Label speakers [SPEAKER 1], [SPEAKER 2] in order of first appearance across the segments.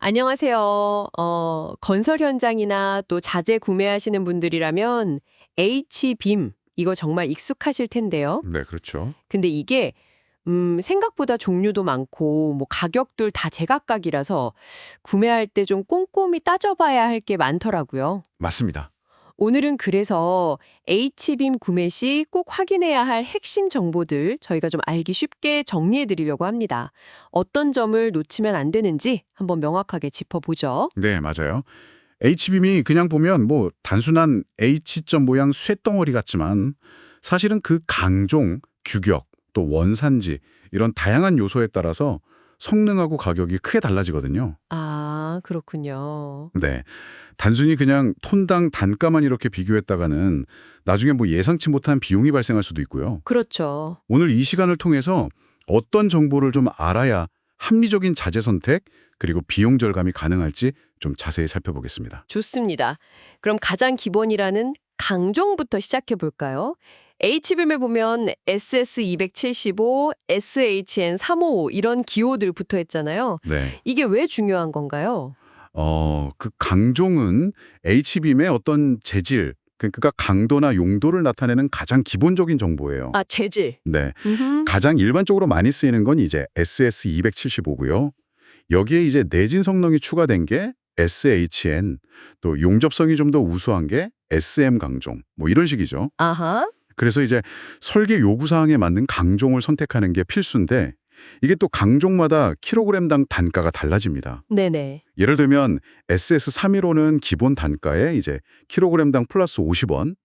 [SPEAKER 1] 안녕하세요. 건설 현장이나 또 자재 구매하시는 분들이라면 H빔 이거 정말 익숙하실 텐데요.
[SPEAKER 2] 네, 그렇죠.
[SPEAKER 1] 근데 이게 생각보다 종류도 많고 뭐 가격들 다 제각각이라서 구매할 때 좀 꼼꼼히 따져봐야 할 게 많더라고요.
[SPEAKER 2] 맞습니다.
[SPEAKER 1] 오늘은 그래서 H빔 구매 시 꼭 확인해야 할 핵심 정보들 저희가 좀 알기 쉽게 정리해 드리려고 합니다. 어떤 점을 놓치면 안 되는지 한번 명확하게 짚어보죠.
[SPEAKER 2] 네, 맞아요. H빔이 그냥 보면 뭐 단순한 H점 모양 쇳덩어리 같지만 사실은 그 강종, 규격, 또 원산지 이런 다양한 요소에 따라서 성능하고 가격이 크게 달라지거든요.
[SPEAKER 1] 아, 그렇군요.
[SPEAKER 2] 네. 단순히 그냥 톤당 단가만 이렇게 비교했다가는 나중에 뭐 예상치 못한 비용이 발생할 수도 있고요.
[SPEAKER 1] 그렇죠.
[SPEAKER 2] 오늘 이 시간을 통해서 어떤 정보를 좀 알아야 합리적인 자재 선택 그리고 비용 절감이 가능할지 좀 자세히 살펴보겠습니다.
[SPEAKER 1] 좋습니다. 그럼 가장 기본이라는 강종부터 시작해 볼까요? H빔에 보면 SS275, SHN355 이런 기호들 붙어 있잖아요.
[SPEAKER 2] 네.
[SPEAKER 1] 이게 왜 중요한 건가요?
[SPEAKER 2] 그 강종은 H빔의 어떤 재질, 그러니까 강도나 용도를 나타내는 가장 기본적인 정보예요.
[SPEAKER 1] 아, 재질.
[SPEAKER 2] 네.
[SPEAKER 1] 음흠.
[SPEAKER 2] 가장 일반적으로 많이 쓰이는 건 이제 SS275고요. 여기에 이제 내진 성능이 추가된 게 SHN, 또 용접성이 좀 더 우수한 게 SM 강종, 뭐 이런 식이죠.
[SPEAKER 1] 아하.
[SPEAKER 2] 그래서 이제 설계 요구사항에 맞는 강종을 선택하는 게 필수인데 이게 또 강종마다 킬로그램당 단가가 달라집니다.
[SPEAKER 1] 네네.
[SPEAKER 2] 예를 들면 SS315는 기본 단가에 이제 킬로그램당 플러스 50원,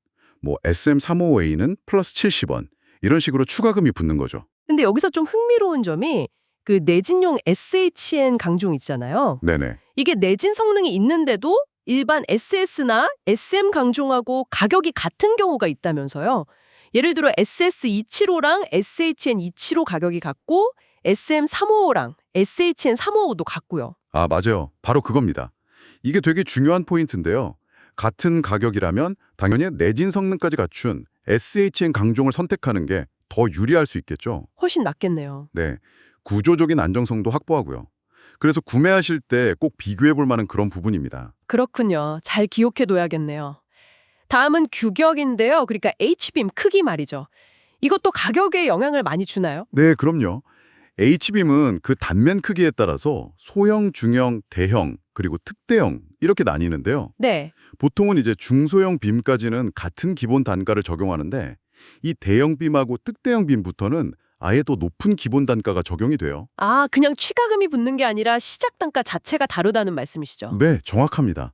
[SPEAKER 2] 뭐 SM355A는 플러스 70원 이런 식으로 추가금이 붙는 거죠.
[SPEAKER 1] 근데 여기서 좀 흥미로운 점이 그 내진용 SHN 강종 있잖아요.
[SPEAKER 2] 네네.
[SPEAKER 1] 이게 내진 성능이 있는데도 일반 SS나 SM 강종하고 가격이 같은 경우가 있다면서요. 예를 들어 SS275랑 SHN275 가격이 같고 SM355랑 SHN355도 같고요.
[SPEAKER 2] 아, 맞아요. 바로 그겁니다. 이게 되게 중요한 포인트인데요. 같은 가격이라면 당연히 내진 성능까지 갖춘 SHN 강종을 선택하는 게 더 유리할 수 있겠죠.
[SPEAKER 1] 훨씬 낫겠네요.
[SPEAKER 2] 네. 구조적인 안정성도 확보하고요. 그래서 구매하실 때 꼭 비교해 볼 만한 그런 부분입니다.
[SPEAKER 1] 그렇군요. 잘 기억해둬야겠네요. 다음은 규격인데요. 그러니까 H빔 크기 말이죠. 이것도 가격에 영향을 많이 주나요?
[SPEAKER 2] 네, 그럼요. H빔은 그 단면 크기에 따라서 소형, 중형, 대형, 그리고 특대형 이렇게 나뉘는데요.
[SPEAKER 1] 네.
[SPEAKER 2] 보통은 이제 중소형 빔까지는 같은 기본 단가를 적용하는데 이 대형 빔하고 특대형 빔부터는 아예 더 높은 기본 단가가 적용이 돼요.
[SPEAKER 1] 아, 그냥 취가금이 붙는 게 아니라 시작 단가 자체가 다르다는 말씀이시죠?
[SPEAKER 2] 네, 정확합니다.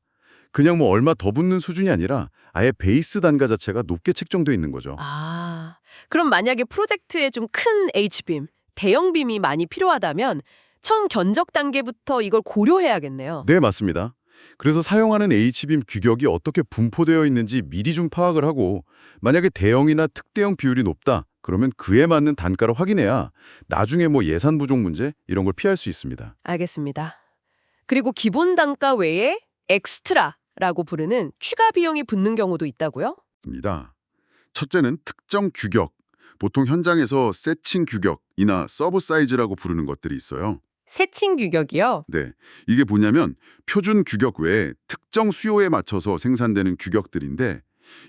[SPEAKER 2] 그냥 뭐 얼마 더 붙는 수준이 아니라 아예 베이스 단가 자체가 높게 책정돼 있는 거죠.
[SPEAKER 1] 아, 그럼 만약에 프로젝트에 좀 큰 H빔, 대형빔이 많이 필요하다면 처음 견적 단계부터 이걸 고려해야겠네요.
[SPEAKER 2] 네, 맞습니다. 그래서 사용하는 H빔 규격이 어떻게 분포되어 있는지 미리 좀 파악을 하고 만약에 대형이나 특대형 비율이 높다, 그러면 그에 맞는 단가를 확인해야 나중에 뭐 예산 부족 문제 이런 걸 피할 수 있습니다.
[SPEAKER 1] 알겠습니다. 그리고 기본 단가 외에 엑스트라라고 부르는 추가 비용이 붙는 경우도 있다고요?
[SPEAKER 2] 입니다. 첫째는 특정 규격, 보통 현장에서 세칭 규격이나 서브 사이즈라고 부르는 것들이 있어요.
[SPEAKER 1] 세칭 규격이요?
[SPEAKER 2] 네, 이게 뭐냐면 표준 규격 외에 특정 수요에 맞춰서 생산되는 규격들인데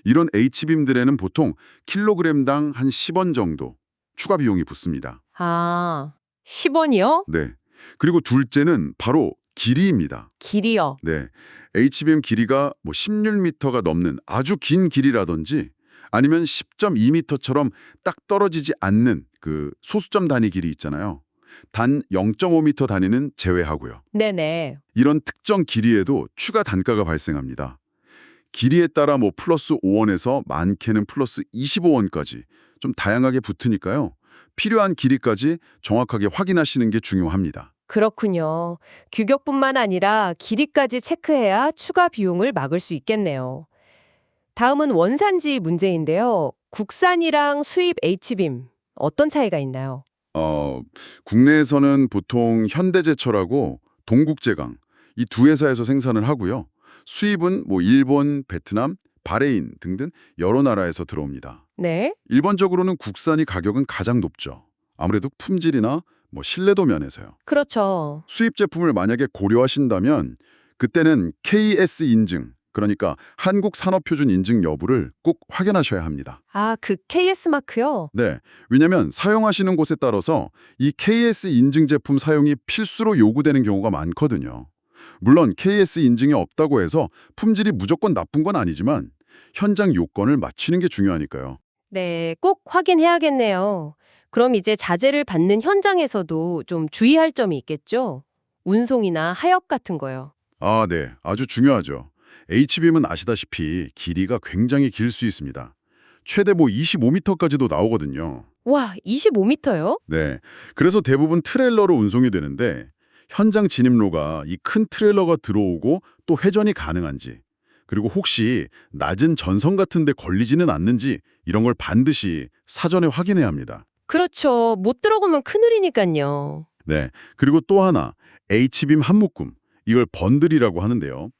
[SPEAKER 2] 이런 H빔들에는 보통 킬로그램당 한 10원 정도 추가 비용이 붙습니다.
[SPEAKER 1] 아, 10원이요?
[SPEAKER 2] 네, 그리고 둘째는 바로 길이입니다.
[SPEAKER 1] 길이요.
[SPEAKER 2] 네, H빔 길이가 뭐 16m가 넘는 아주 긴 길이라든지 아니면 10.2m처럼 딱 떨어지지 않는 그 소수점 단위 길이 있잖아요. 단 0.5m 단위는 제외하고요.
[SPEAKER 1] 네네.
[SPEAKER 2] 이런 특정 길이에도 추가 단가가 발생합니다. 길이에 따라 뭐 플러스 5원에서 많게는 플러스 25원까지 좀 다양하게 붙으니까요. 필요한 길이까지 정확하게 확인하시는 게 중요합니다.
[SPEAKER 1] 그렇군요. 규격뿐만 아니라 길이까지 체크해야 추가 비용을 막을 수 있겠네요. 다음은 원산지 문제인데요. 국산이랑 수입 H빔 어떤 차이가 있나요?
[SPEAKER 2] 어, 국내에서는 보통 현대제철하고 동국제강 이 두 회사에서 생산을 하고요. 수입은 뭐 일본, 베트남, 바레인 등등 여러 나라에서 들어옵니다.
[SPEAKER 1] 네.
[SPEAKER 2] 일반적으로는 국산이 가격은 가장 높죠. 아무래도 품질이나
[SPEAKER 3] 뭐 신뢰도 면에서요.
[SPEAKER 1] 그렇죠.
[SPEAKER 3] 수입 제품을 만약에 고려하신다면 그때는 KS 인증, 그러니까 한국 산업표준 인증 여부를 꼭 확인하셔야 합니다.
[SPEAKER 1] 아, 그 KS 마크요?
[SPEAKER 3] 네, 왜냐하면 사용하시는 곳에 따라서 이 KS 인증 제품 사용이 필수로 요구되는 경우가 많거든요. 물론 KS 인증이 없다고 해서 품질이 무조건 나쁜 건 아니지만 현장 요건을 맞추는 게 중요하니까요.
[SPEAKER 1] 네, 꼭 확인해야겠네요. 그럼 이제 자재를 받는 현장에서도 좀 주의할 점이 있겠죠? 운송이나 하역 같은 거요.
[SPEAKER 3] 아, 네. 아주 중요하죠. H빔은 아시다시피 길이가 굉장히 길 수 있습니다. 최대 25m까지도 나오거든요.
[SPEAKER 1] 와, 25m요?
[SPEAKER 3] 네. 그래서 대부분 트레일러로 운송이 되는데 현장 진입로가 이 큰 트레일러가 들어오고 또 회전이 가능한지, 그리고 혹시 낮은 전선 같은 데 걸리지는 않는지 이런 걸 반드시 사전에 확인해야 합니다.
[SPEAKER 1] 그렇죠. 못 들어가면 큰일이니까요.
[SPEAKER 3] 네. 그리고 또 하나, H빔 한 묶음. 이걸 번들이라고 하는데요.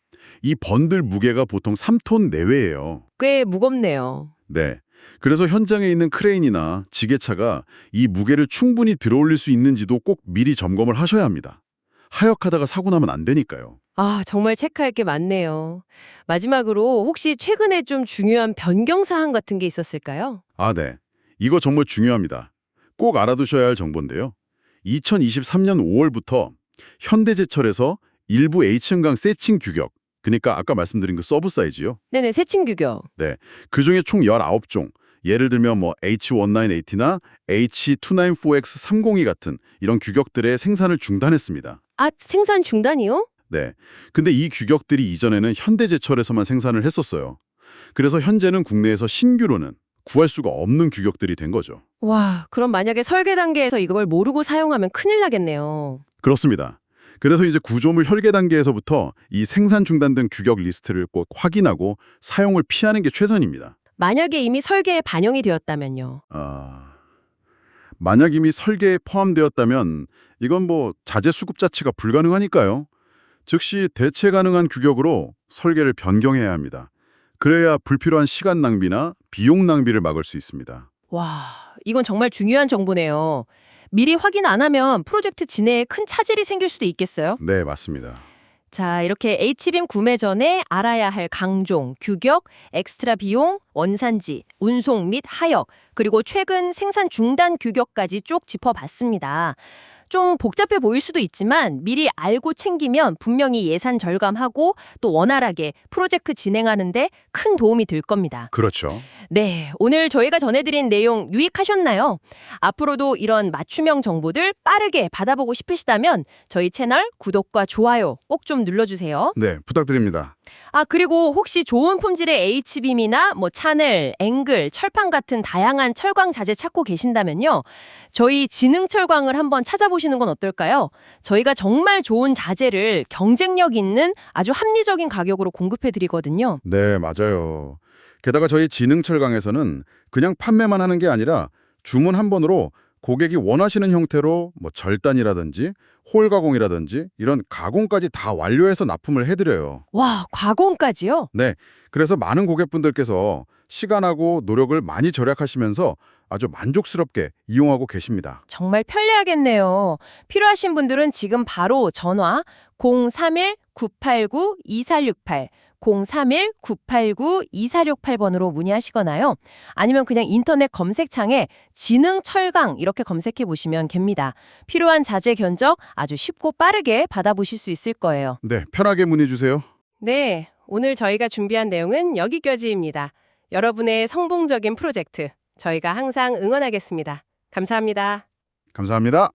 [SPEAKER 3] 이 번들 무게가 보통 3톤 내외예요.
[SPEAKER 1] 꽤 무겁네요.
[SPEAKER 3] 네. 그래서 현장에 있는 크레인이나 지게차가 이 무게를 충분히 들어올릴 수 있는지도 꼭 미리 점검을 하셔야 합니다. 하역하다가 사고 나면 안 되니까요.
[SPEAKER 1] 아, 정말 체크할 게 많네요. 마지막으로 혹시 최근에 좀 중요한 변경 사항 같은 게 있었을까요?
[SPEAKER 3] 아, 네. 이거 정말 중요합니다. 꼭 알아두셔야 할 정보인데요. 2023년 5월부터 현대제철에서 일부 H층강 세칭 규격, 그러니까 아까 말씀드린 그 서브 사이즈요.
[SPEAKER 1] 네네, 세칭 규격.
[SPEAKER 3] 네. 그중에 총 19종. 예를 들면 뭐 H1980나 H294X302 같은 이런 규격들의 생산을 중단했습니다.
[SPEAKER 1] 아, 생산 중단이요?
[SPEAKER 3] 네. 근데 이 규격들이 이전에는 현대제철에서만 생산을 했었어요. 그래서 현재는 국내에서 신규로는 구할 수가 없는 규격들이 된 거죠.
[SPEAKER 1] 와, 그럼 만약에 설계 단계에서 이걸 모르고 사용하면 큰일 나겠네요.
[SPEAKER 3] 그렇습니다. 그래서 이제 구조물 혈계 단계에서부터 이 생산 중단된 규격 리스트를 꼭 확인하고 사용을 피하는 게 최선입니다.
[SPEAKER 1] 만약에 이미 설계에 반영이 되었다면요.
[SPEAKER 3] 만약 이미 설계에 포함되었다면 이건 뭐 자재 수급 자체가 불가능하니까요. 즉시 대체 가능한 규격으로 설계를 변경해야 합니다. 그래야 불필요한 시간 낭비나 비용 낭비를 막을 수 있습니다.
[SPEAKER 1] 와, 이건 정말 중요한 정보네요. 미리 확인 안 하면 프로젝트 진행에 큰 차질이 생길 수도 있겠어요?
[SPEAKER 3] 네, 맞습니다.
[SPEAKER 1] 자, 이렇게 H빔 구매 전에 알아야 할 강종, 규격, 엑스트라 비용, 원산지, 운송 및 하역, 그리고 최근 생산 중단 규격까지 쭉 짚어봤습니다. 좀 복잡해 보일 수도 있지만 미리 알고 챙기면 분명히 예산 절감하고 또 원활하게 프로젝트 진행하는데 큰 도움이 될 겁니다.
[SPEAKER 3] 그렇죠.
[SPEAKER 1] 네, 오늘 저희가 전해드린 내용 유익하셨나요? 앞으로도 이런 맞춤형 정보들 빠르게 받아보고 싶으시다면 저희 채널 구독과 좋아요 꼭 좀 눌러주세요.
[SPEAKER 3] 네, 부탁드립니다.
[SPEAKER 1] 아, 그리고 혹시 좋은 품질의 H빔이나 뭐 차넬, 앵글, 철판 같은 다양한 철광 자재 찾고 계신다면요. 저희 지능철광을 한번 찾아보시는 건 어떨까요? 저희가 정말 좋은 자재를 경쟁력 있는 아주 합리적인 가격으로 공급해드리거든요.
[SPEAKER 3] 네, 맞아요. 게다가 저희 지능철강에서는 그냥 판매만 하는 게 아니라 주문 한 번으로 고객이 원하시는 형태로 뭐 절단이라든지 홀 가공이라든지 이런 가공까지 다 완료해서 납품을 해드려요.
[SPEAKER 1] 와, 과공까지요?
[SPEAKER 3] 네, 그래서 많은 고객분들께서 시간하고 노력을 많이 절약하시면서 아주 만족스럽게 이용하고 계십니다.
[SPEAKER 1] 정말 편리하겠네요. 필요하신 분들은 지금 바로 전화 031-989-2468 031-989-2468번으로 문의하시거나요. 아니면 그냥 인터넷 검색창에 지능철강 이렇게 검색해 보시면 됩니다. 필요한 자재 견적 아주 쉽고 빠르게 받아보실 수 있을 거예요.
[SPEAKER 3] 네, 편하게 문의 주세요.
[SPEAKER 1] 네, 오늘 저희가 준비한 내용은 여기까지입니다. 여러분의 성공적인 프로젝트 저희가 항상 응원하겠습니다. 감사합니다.
[SPEAKER 3] 감사합니다.